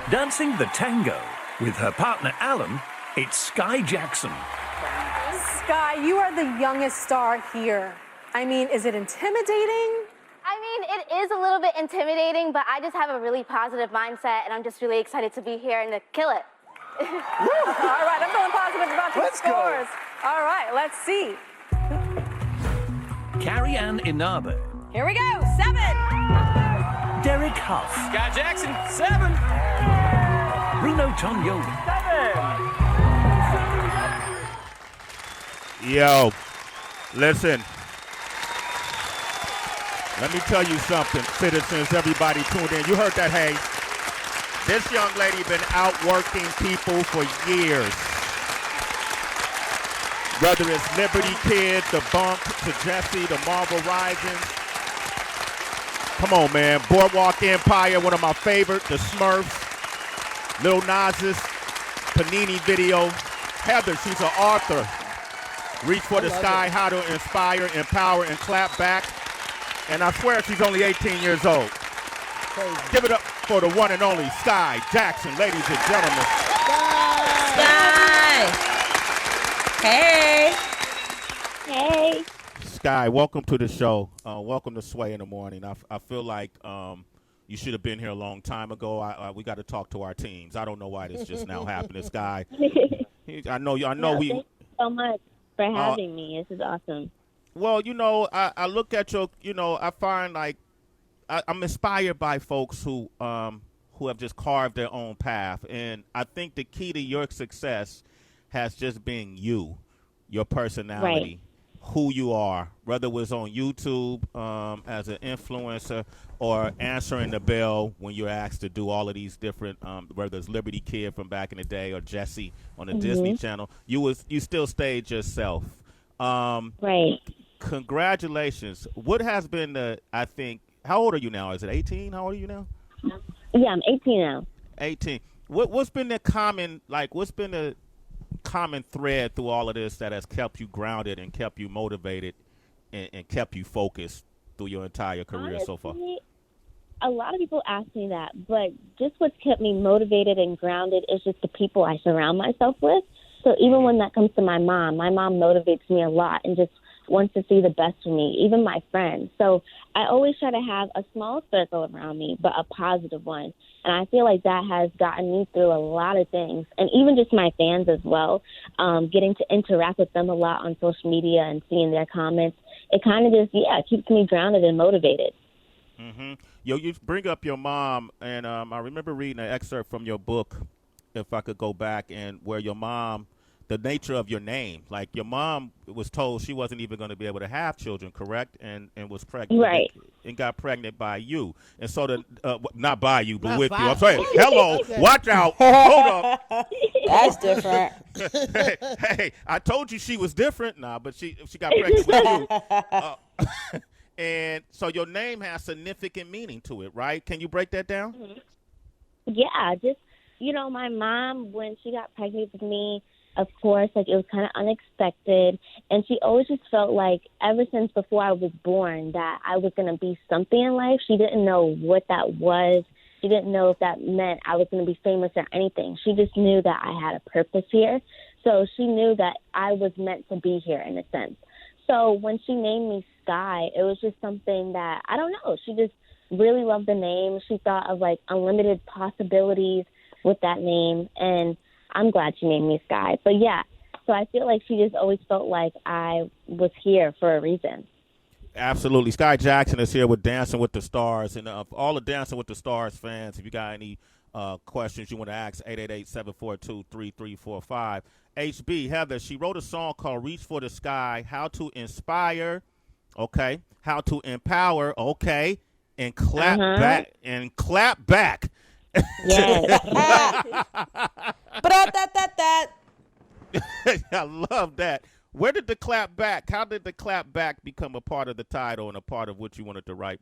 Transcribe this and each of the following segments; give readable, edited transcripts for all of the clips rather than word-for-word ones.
Dancing the tango with her partner Alan, it's Skai Jackson. Skai, you are the youngest star here. I mean, is it intimidating? I mean, it is a little bit intimidating, but I just have a really positive mindset, and I'm just really excited to be here and to kill it. All right, I'm feeling positive about your scores. All right, let's see. Carrie Ann Inaba. Here we go, 7. Derek Huff. Skai Jackson, 7. Bruno Tonyoli. 7. Yo, listen. Let me tell you something, citizens, everybody tuned in. You heard that, hey? This young lady been outworking people for years. Whether it's Liberty Kid, The Bump, to Jesse, the Marvel Rising. Come on, man. Boardwalk Empire, one of my favorite. The Smurfs, Lil Nas's Panini video. Heather, she's an author. Reach for the sky, how to inspire, empower, and clap back. And I swear she's only 18 years old. Crazy. Give it up for the one and only Skai Jackson, ladies and gentlemen. Skai! Hey! Hey. Skai, welcome to the show. Welcome to Sway in the Morning. I feel like you should have been here a long time ago. We got to talk to our teams. I don't know why this just now happened. Skai, I know. Thank you so much for having me. This is awesome. Well, you know, I look at your, you know, I find like I'm inspired by folks who have just carved their own path. And I think the key to your success has just been you, your personality, who you are, whether it was on YouTube as an influencer or answering the bell when you're asked to do all of these different, whether it's Liberty Kid from back in the day or Jesse on the Disney Channel, you still stayed yourself. Right. Congratulations. What has been I think, how old are you now? Is it 18? How old are you now? Yeah, I'm 18 now. 18. What's been the common thread through all of this that has kept you grounded and kept you motivated and kept you focused through your entire career? Honestly, so far? A lot of people ask me that, but just what's kept me motivated and grounded is just the people I surround myself with. So even when that comes to my mom motivates me a lot and just wants to see the best for me, even my friends. So I always try to have a small circle around me, but a positive one. And I feel like that has gotten me through a lot of things. And even just my fans as well, getting to interact with them a lot on social media and seeing their comments, it kind of just, keeps me grounded and motivated. Mm-hmm. You bring up your mom, and I remember reading an excerpt from your book, if I could go back, and where your mom, the nature of your name, like your mom was told she wasn't even going to be able to have children, correct? And was pregnant, right? And got pregnant by you, and so not by you, but with you. I'm saying, hello, watch out, hold up. That's different. hey, I told you she was different, but she got pregnant with you, and so your name has significant meaning to it, right? Can you break that down? Yeah, just my mom, when she got pregnant with me, of course, like, it was kind of unexpected. And she always just felt like ever since before I was born that I was going to be something in life. She didn't know what that was. She didn't know if that meant I was going to be famous or anything. She just knew that I had a purpose here. So she knew that I was meant to be here in a sense. So when she named me Skai, it was just something that, I don't know, she just really loved the name. She thought of like unlimited possibilities with that name, and I'm glad she named me Skai. But yeah, so I feel like she just always felt like I was here for a reason. Absolutely. Skai Jackson is here with Dancing with the Stars. And all the Dancing with the Stars fans, if you got any questions you want to ask, 888-742-3345. HB, Heather, she wrote a song called Reach for the Sky, how to inspire, okay, how to empower, okay, and clap back, Yes. I love that. Where did the clap back? How did the clap back become a part of the title and a part of what you wanted to write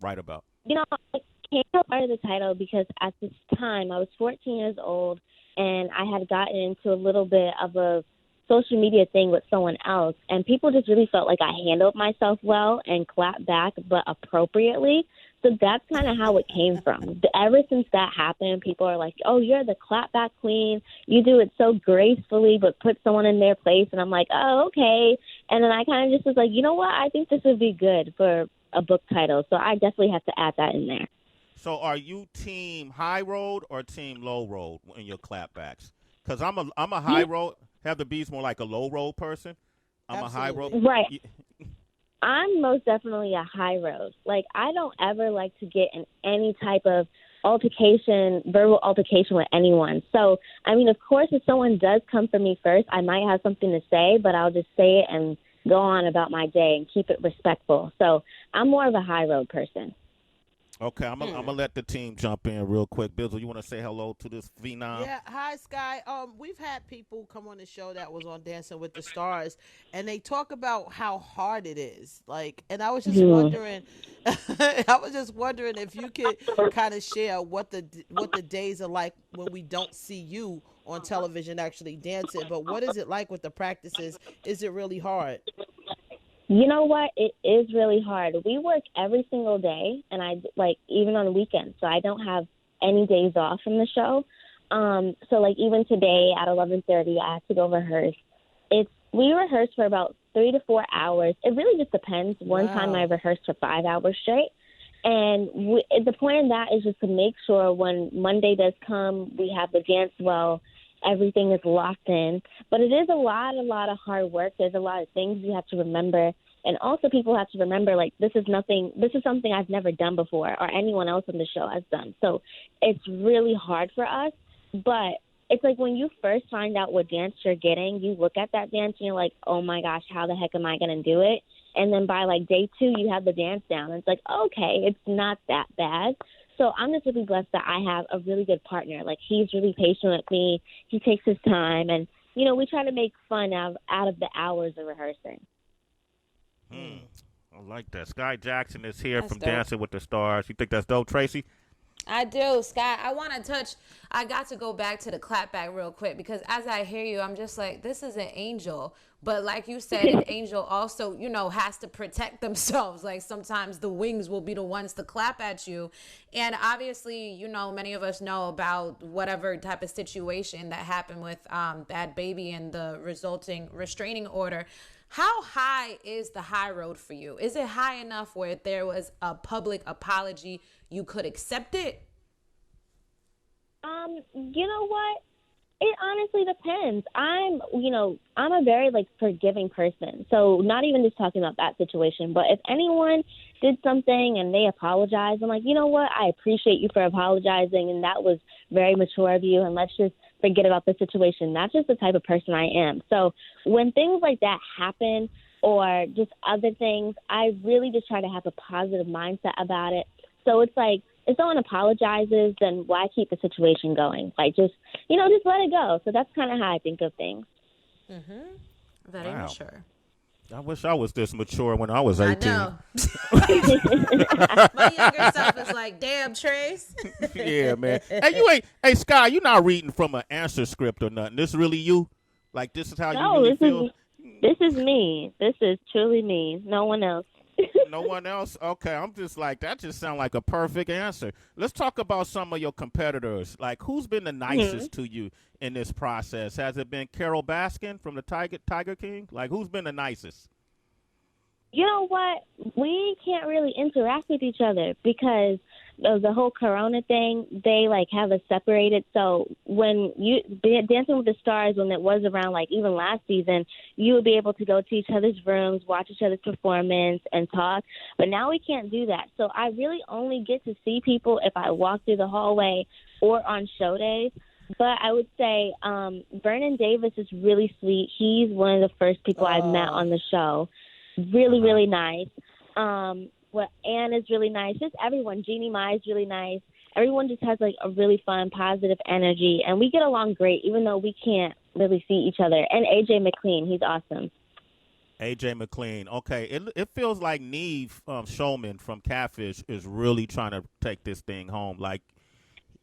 about? It came a part of the title because at this time I was 14 years old and I had gotten into a little bit of a social media thing with someone else, and people just really felt like I handled myself well and clapped back, but appropriately. So that's kind of how it came from. Ever since that happened, people are like, oh, you're the clapback queen. You do it so gracefully, but put someone in their place. And I'm like, oh, okay. And then I kind of just was like, you know what? I think this would be good for a book title. So I definitely have to add that in there. So are you team high road or team low road in your clapbacks? Because I'm a high road. Heather B's more like a low road person. I'm Absolutely. a high road. Right. I'm most definitely a high road. Like, I don't ever like to get in any type of verbal altercation with anyone. So, I mean, of course, if someone does come for me first, I might have something to say, but I'll just say it and go on about my day and keep it respectful. So I'm more of a high road person. Okay, I'm gonna let the team jump in real quick. Bizzle, you want to say hello to this phenom? Yeah, hi Sky. We've had people come on the show that was on Dancing with the Stars, and they talk about how hard it is. Like, and I was just wondering, if you could kind of share what the days are like when we don't see you on television actually dancing. But what is it like with the practices? Is it really hard? You know what? It is really hard. We work every single day, and even on the weekends, so I don't have any days off from the show. So like even today at 11:30, I have to go rehearse. We rehearse for about 3 to 4 hours. It really just depends. One time I rehearsed for 5 hours straight. And the point of that is just to make sure when Monday does come, we have the dance well, everything is locked in. But it is a lot of hard work. There's a lot of things you have to remember. And also people have to remember, like, this is something I've never done before or anyone else on the show has done. So it's really hard for us. But it's like when you first find out what dance you're getting, you look at that dance and you're like, oh, my gosh, how the heck am I going to do it? And then by, like, day 2, you have the dance down. And it's like, okay, it's not that bad. So I'm just really blessed that I have a really good partner. Like, he's really patient with me. He takes his time. And, you know, we try to make fun out of the hours of rehearsing. I like that. Skai Jackson is here That's from dope. Dancing with the Stars. You think that's dope, Tracy? I do, Sky. I got to go back to the clapback real quick because as I hear you, I'm just like, this is an angel. But like you said, an angel also, you know, has to protect themselves. Like sometimes the wings will be the ones to clap at you. And obviously, you know, many of us know about whatever type of situation that happened with that baby and the resulting restraining order. How high is the high road for you? Is it high enough where if there was a public apology, you could accept it? You know what? It honestly depends. I'm a very, like, forgiving person. So not even just talking about that situation, but if anyone did something and they apologize, I'm like, you know what? I appreciate you for apologizing, and that was very mature of you, and let's just forget about the situation. That's just the type of person I am. So when things like that happen or just other things, I really just try to have a positive mindset about it. So it's like, if someone apologizes, then why keep the situation going? Like, just let it go. So that's kind of how I think of things. Very mature. I wish I was this mature when I was 18. I know. My younger self is like, damn, Trace. Yeah, man. Hey, Sky, you're not reading from an answer script or nothing. This really you? Like, this is how you really feel? This is me. This is truly me. No one else. No one else? Okay, I'm just like, that just sounds like a perfect answer. Let's talk about some of your competitors. Like, who's been the nicest to you in this process? Has it been Carol Baskin from the Tiger King? Like, who's been the nicest? You know what? We can't really interact with each other because of the whole Corona thing. They, like, have us separated. So when Dancing with the Stars, when it was around, like, even last season, you would be able to go to each other's rooms, watch each other's performance, and talk. But now we can't do that. So I really only get to see people if I walk through the hallway or on show days. But I would say Vernon Davis is really sweet. He's one of the first people I've met on the show. Really, really nice. Anne is really nice. Just everyone. Jeannie Mai is really nice. Everyone just has, like, a really fun, positive energy. And we get along great, even though we can't really see each other. And AJ McLean, he's awesome. AJ McLean. Okay. It feels like Neve Showman from Catfish is really trying to take this thing home. Like,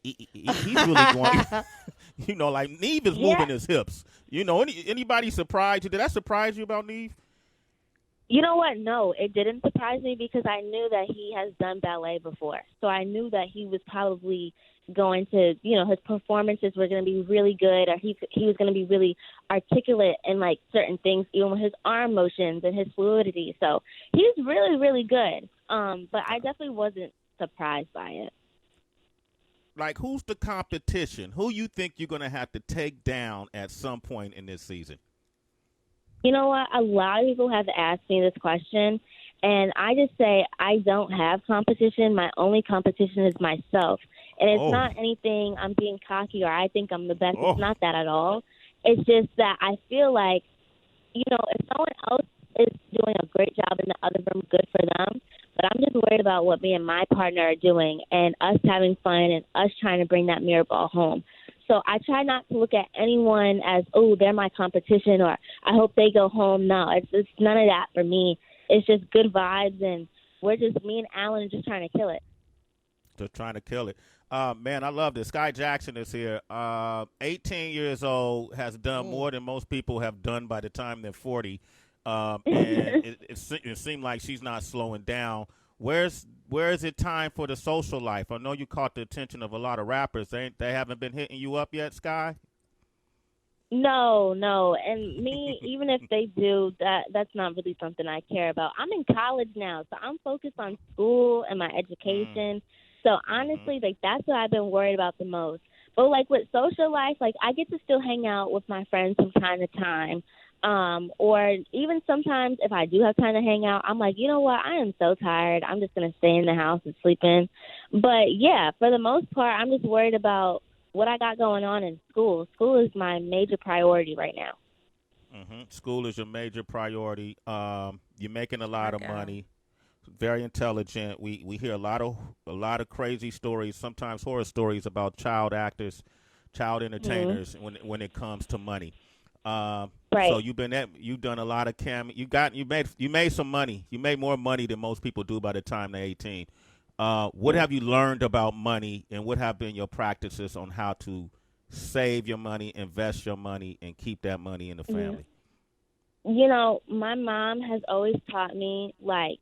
he's really going, like, Neve is moving his hips. Anybody surprised you? Did that surprise you about Neve? You know what? No, it didn't surprise me because I knew that he has done ballet before. So I knew that he was probably going to, his performances were going to be really good, or he was going to be really articulate in like certain things, even with his arm motions and his fluidity. So he's really, really good. But I definitely wasn't surprised by it. Like, who's the competition? Who you think you're going to have to take down at some point in this season? You know what? A lot of people have asked me this question, and I just say I don't have competition. My only competition is myself. And it's not anything I'm being cocky or I think I'm the best. It's not that at all. It's just that I feel like, if someone else is doing a great job in the other room, good for them. But I'm just worried about what me and my partner are doing and us having fun and us trying to bring that mirror ball home. So I try not to look at anyone as, oh, they're my competition or I hope they go home. No, it's none of that for me. It's just good vibes, and me and Alan are just trying to kill it. Just trying to kill it. Man, I love this. Skai Jackson is here. 18 years old, has done more than most people have done by the time they're 40. And it seemed like she's not slowing down. Where is it time for the social life? I know you caught the attention of a lot of rappers. They haven't been hitting you up yet, Skai? No. And me, even if they do, that's not really something I care about. I'm in college now, so I'm focused on school and my education. So honestly, that's what I've been worried about the most. But like with social life, like I get to still hang out with my friends from time to time. Or even sometimes if I do have time to hang out, I'm like, you know what? I am so tired. I'm just going to stay in the house and sleep in. But yeah, for the most part, I'm just worried about what I got going on in school. School is my major priority right now. School is your major priority. You're making a lot of money. Very intelligent. We hear a lot of crazy stories, sometimes horror stories about child actors, child entertainers when it comes to money. Right. So you've done a lot of you made some money. You made more money than most people do by the time they're 18. What have you learned about money, and what have been your practices on how to save your money, invest your money, and keep that money in the family? My mom has always taught me, like,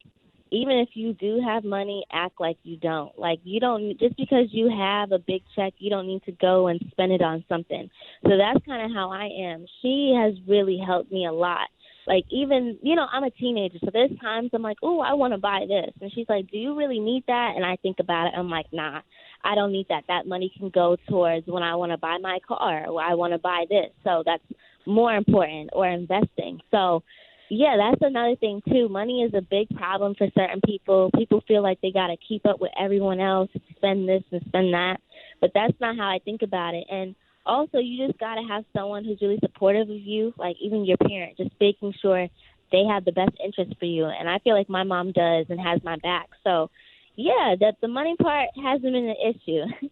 even if you do have money, act like you don't. Like, you don't, just because you have a big check, you don't need to go and spend it on something. So that's kind of how I am. She has really helped me a lot. Like, even, I'm a teenager, so there's times I'm like, oh, I want to buy this. And she's like, do you really need that? And I think about it. I'm like, nah, I don't need that. That money can go towards when I want to buy my car or I want to buy this. So that's more important, or investing. So, yeah, that's another thing, too. Money is a big problem for certain people. People feel like they got to keep up with everyone else, spend this and spend that. But that's not how I think about it. And also, you just got to have someone who's really supportive of you, like even your parent, just making sure they have the best interest for you. And I feel like my mom does and has my back. So, yeah, that the money part hasn't been an issue.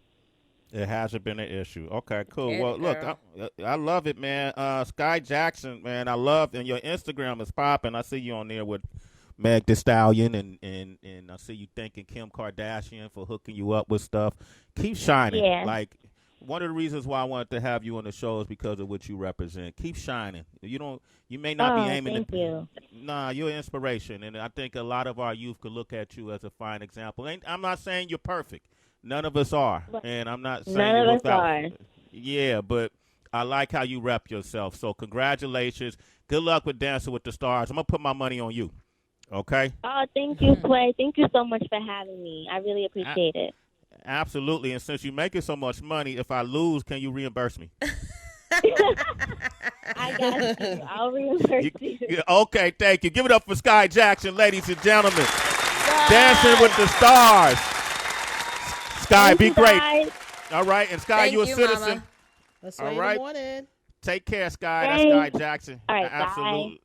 It hasn't been an issue. Okay, cool. Well, look, I love it, man. Skai Jackson, man, I love, and your Instagram is popping. I see you on there with Meg Thee Stallion, and I see you thanking Kim Kardashian for hooking you up with stuff. Keep shining. Yeah. Like, one of the reasons why I wanted to have you on the show is because of what you represent. Keep shining. You may not be aiming. Thank you. Nah, you're an inspiration, and I think a lot of our youth could look at you as a fine example. I'm not saying you're perfect. None of us are, and I'm not saying none of us are. Yeah, but I like how you rep yourself. So congratulations. Good luck with Dancing with the Stars. I'm gonna put my money on you. Okay. Oh, thank you, Sway. Thank you so much for having me. I really appreciate it. Absolutely. And since you're making so much money, if I lose, can you reimburse me? I got you. I'll reimburse you. Okay, thank you. Give it up for Skai Jackson, ladies and gentlemen. Dancing with the Stars. Skai, be great. Guys. All right, and Skai, you a citizen. That's all right. right. Morning. Take care, Skai. That's Skai Jackson. All right, absolutely. bye.